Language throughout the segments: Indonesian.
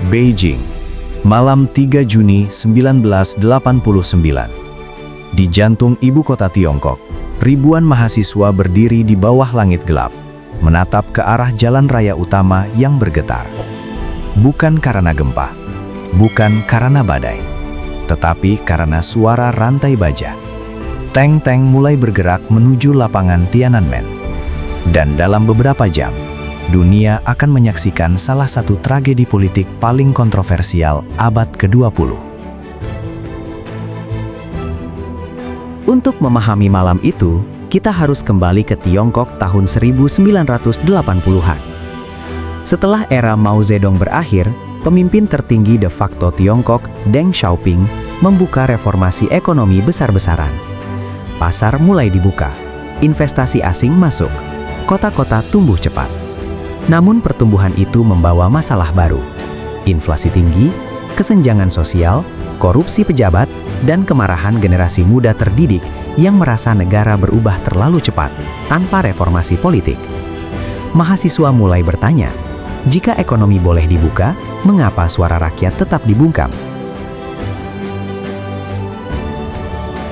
Beijing, malam 3 Juni 1989. Di jantung ibu kota Tiongkok, ribuan mahasiswa berdiri di bawah langit gelap, menatap ke arah jalan raya utama yang bergetar. Bukan karena gempa, bukan karena badai, tetapi karena suara rantai baja. Tank-tank mulai bergerak menuju lapangan Tiananmen. Dan dalam beberapa jam, dunia akan menyaksikan salah satu tragedi politik paling kontroversial abad ke-20. Untuk memahami malam itu, kita harus kembali ke Tiongkok tahun 1980-an. Setelah era Mao Zedong berakhir, pemimpin tertinggi de facto Tiongkok, Deng Xiaoping, membuka reformasi ekonomi besar-besaran. Pasar mulai dibuka, investasi asing masuk, kota-kota tumbuh cepat. Namun pertumbuhan itu membawa masalah baru, inflasi tinggi, kesenjangan sosial, korupsi pejabat, dan kemarahan generasi muda terdidik yang merasa negara berubah terlalu cepat tanpa reformasi politik. Mahasiswa mulai bertanya, jika ekonomi boleh dibuka, mengapa suara rakyat tetap dibungkam?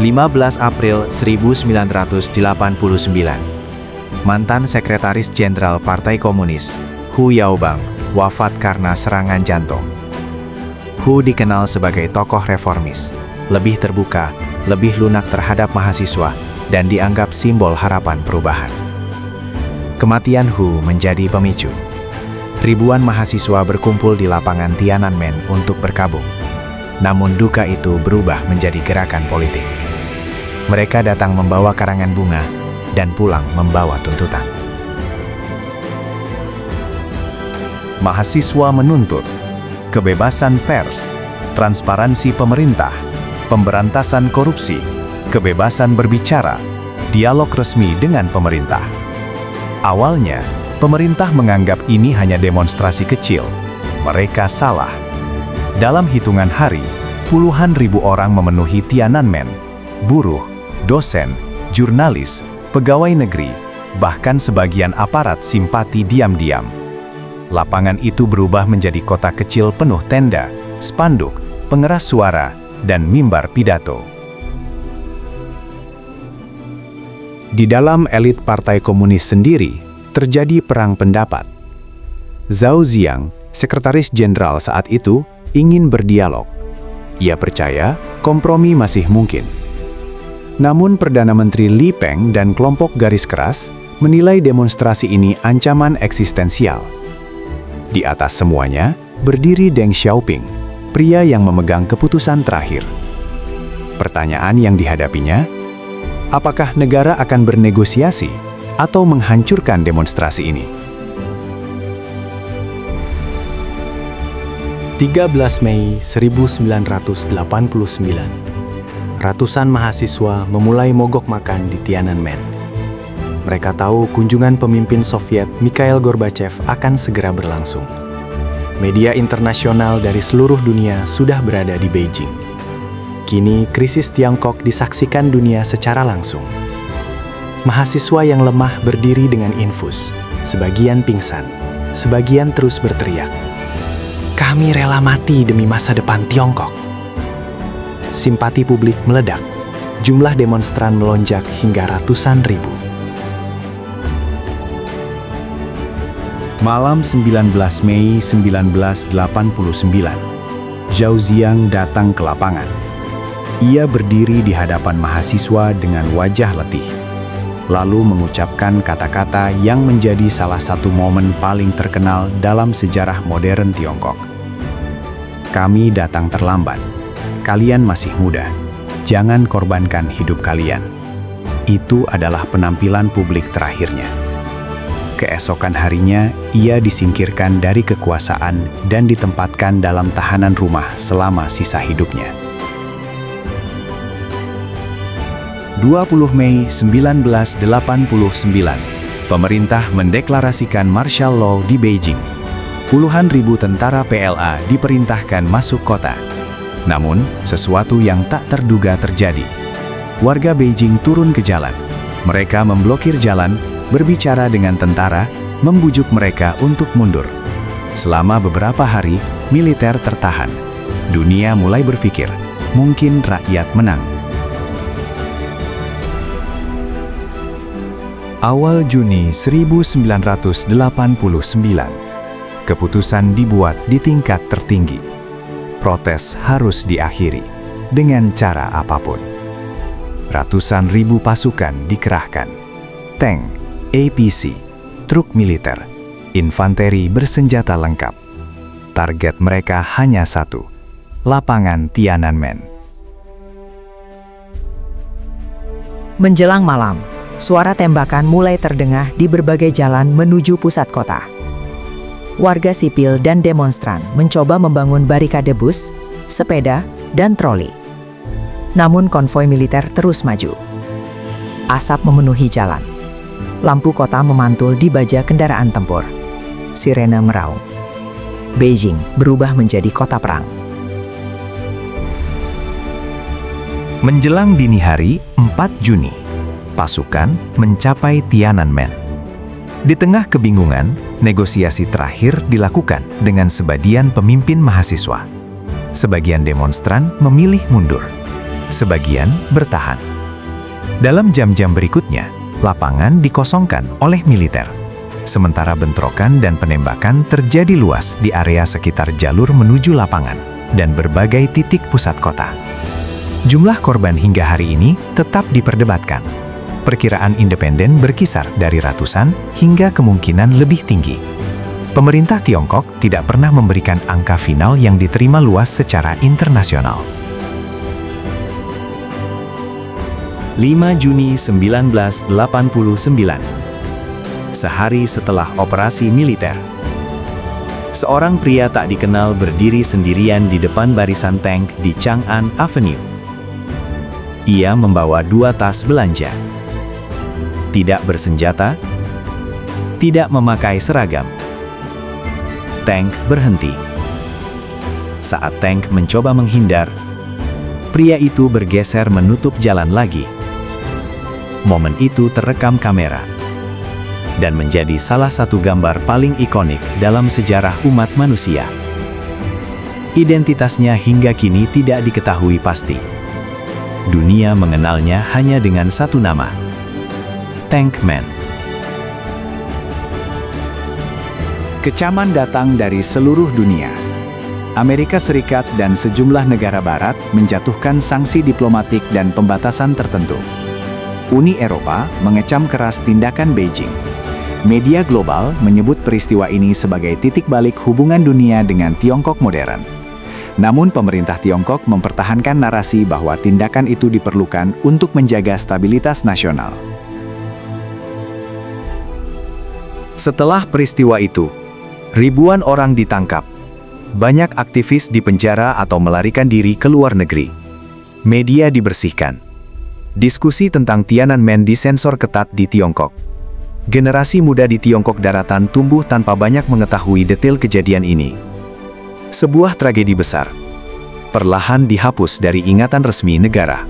15 April 1989. Mantan Sekretaris Jenderal Partai Komunis, Hu Yaobang, wafat karena serangan jantung. Hu dikenal sebagai tokoh reformis, lebih terbuka, lebih lunak terhadap mahasiswa, dan dianggap simbol harapan perubahan. Kematian Hu menjadi pemicu. Ribuan mahasiswa berkumpul di lapangan Tiananmen untuk berkabung. Namun duka itu berubah menjadi gerakan politik. Mereka datang membawa karangan bunga, dan pulang membawa tuntutan. Mahasiswa menuntut kebebasan pers, transparansi pemerintah, pemberantasan korupsi, kebebasan berbicara, dialog resmi dengan pemerintah. Awalnya, pemerintah menganggap ini hanya demonstrasi kecil. Mereka salah. Dalam hitungan hari, puluhan ribu orang memenuhi Tiananmen. Buruh, dosen, jurnalis, pegawai negeri, bahkan sebagian aparat simpati diam-diam. Lapangan itu berubah menjadi kota kecil penuh tenda, spanduk, pengeras suara, dan mimbar pidato. Di dalam elit Partai Komunis sendiri, terjadi perang pendapat. Zhao Ziyang, sekretaris jenderal saat itu, ingin berdialog. Ia percaya kompromi masih mungkin. Namun Perdana Menteri Li Peng dan kelompok garis keras menilai demonstrasi ini ancaman eksistensial. Di atas semuanya, berdiri Deng Xiaoping, pria yang memegang keputusan terakhir. Pertanyaan yang dihadapinya, apakah negara akan bernegosiasi atau menghancurkan demonstrasi ini? 13 Mei 1989. Ratusan mahasiswa memulai mogok makan di Tiananmen. Mereka tahu kunjungan pemimpin Soviet Mikhail Gorbachev akan segera berlangsung. Media internasional dari seluruh dunia sudah berada di Beijing. Kini krisis Tiongkok disaksikan dunia secara langsung. Mahasiswa yang lemah berdiri dengan infus, sebagian pingsan, sebagian terus berteriak, "Kami rela mati demi masa depan Tiongkok." Simpati publik meledak, jumlah demonstran melonjak hingga ratusan ribu. Malam 19 Mei 1989, Zhao Ziyang datang ke lapangan. Ia berdiri di hadapan mahasiswa dengan wajah letih, lalu mengucapkan kata-kata yang menjadi salah satu momen paling terkenal dalam sejarah modern Tiongkok. "Kami datang terlambat. Kalian masih muda. Jangan korbankan hidup kalian." Itu adalah penampilan publik terakhirnya. Keesokan harinya, ia disingkirkan dari kekuasaan dan ditempatkan dalam tahanan rumah selama sisa hidupnya. 20 Mei 1989, pemerintah mendeklarasikan martial law di Beijing. Puluhan ribu tentara PLA diperintahkan masuk kota. Namun, sesuatu yang tak terduga terjadi. Warga Beijing turun ke jalan. Mereka memblokir jalan, berbicara dengan tentara, membujuk mereka untuk mundur. Selama beberapa hari, militer tertahan. Dunia mulai berpikir, mungkin rakyat menang. Awal Juni 1989, keputusan dibuat di tingkat tertinggi. Protes harus diakhiri dengan cara apapun. Ratusan ribu pasukan dikerahkan. Tank, APC, truk militer, infanteri bersenjata lengkap. Target mereka hanya satu, lapangan Tiananmen. Menjelang malam, suara tembakan mulai terdengar di berbagai jalan menuju pusat kota. Warga sipil dan demonstran mencoba membangun barikade bus, sepeda, dan troli. Namun konvoi militer terus maju. Asap memenuhi jalan. Lampu kota memantul di baja kendaraan tempur. Sirene meraung. Beijing berubah menjadi kota perang. Menjelang dini hari 4 Juni, pasukan mencapai Tiananmen. Di tengah kebingungan, negosiasi terakhir dilakukan dengan sebagian pemimpin mahasiswa. Sebagian demonstran memilih mundur, sebagian bertahan. Dalam jam-jam berikutnya, lapangan dikosongkan oleh militer. Sementara bentrokan dan penembakan terjadi luas di area sekitar jalur menuju lapangan dan berbagai titik pusat kota. Jumlah korban hingga hari ini tetap diperdebatkan. Perkiraan independen berkisar dari ratusan hingga kemungkinan lebih tinggi. Pemerintah Tiongkok tidak pernah memberikan angka final yang diterima luas secara internasional. 5 Juni 1989. Sehari setelah operasi militer. Seorang pria tak dikenal berdiri sendirian di depan barisan tank di Chang'an Avenue. Ia membawa 2 tas belanja. Tidak bersenjata, tidak memakai seragam. Tank berhenti. Saat tank mencoba menghindar, pria itu bergeser menutup jalan lagi. Momen itu terekam kamera dan menjadi salah satu gambar paling ikonik dalam sejarah umat manusia. Identitasnya hingga kini tidak diketahui pasti. Dunia mengenalnya hanya dengan satu nama, Tankman. Kecaman datang dari seluruh dunia. Amerika Serikat dan sejumlah negara barat menjatuhkan sanksi diplomatik dan pembatasan tertentu. Uni Eropa mengecam keras tindakan Beijing. Media global menyebut peristiwa ini sebagai titik balik hubungan dunia dengan Tiongkok modern. Namun pemerintah Tiongkok mempertahankan narasi bahwa tindakan itu diperlukan untuk menjaga stabilitas nasional. Setelah peristiwa itu, ribuan orang ditangkap. Banyak aktivis dipenjara atau melarikan diri ke luar negeri. Media dibersihkan. Diskusi tentang Tiananmen disensor ketat di Tiongkok. Generasi muda di Tiongkok daratan tumbuh tanpa banyak mengetahui detail kejadian ini. Sebuah tragedi besar, perlahan dihapus dari ingatan resmi negara.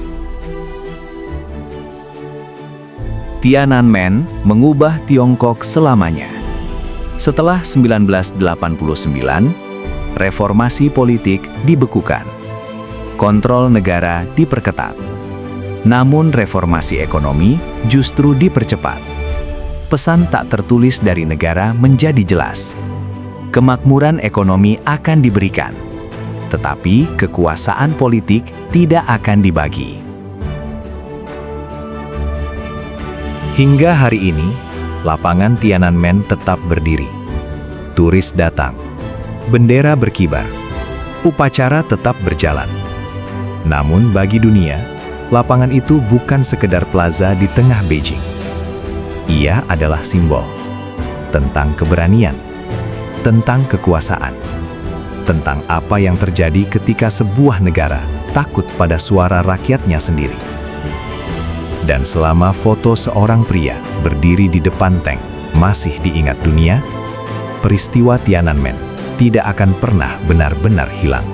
Tiananmen mengubah Tiongkok selamanya. Setelah 1989, reformasi politik dibekukan. Kontrol negara diperketat. Namun reformasi ekonomi justru dipercepat. Pesan tak tertulis dari negara menjadi jelas. Kemakmuran ekonomi akan diberikan, tetapi kekuasaan politik tidak akan dibagi. Hingga hari ini, lapangan Tiananmen tetap berdiri. Turis datang, bendera berkibar, upacara tetap berjalan. Namun bagi dunia, lapangan itu bukan sekedar plaza di tengah Beijing. Ia adalah simbol tentang keberanian, tentang kekuasaan, tentang apa yang terjadi ketika sebuah negara takut pada suara rakyatnya sendiri. Dan selama foto seorang pria berdiri di depan tank masih diingat dunia, peristiwa Tiananmen tidak akan pernah benar-benar hilang.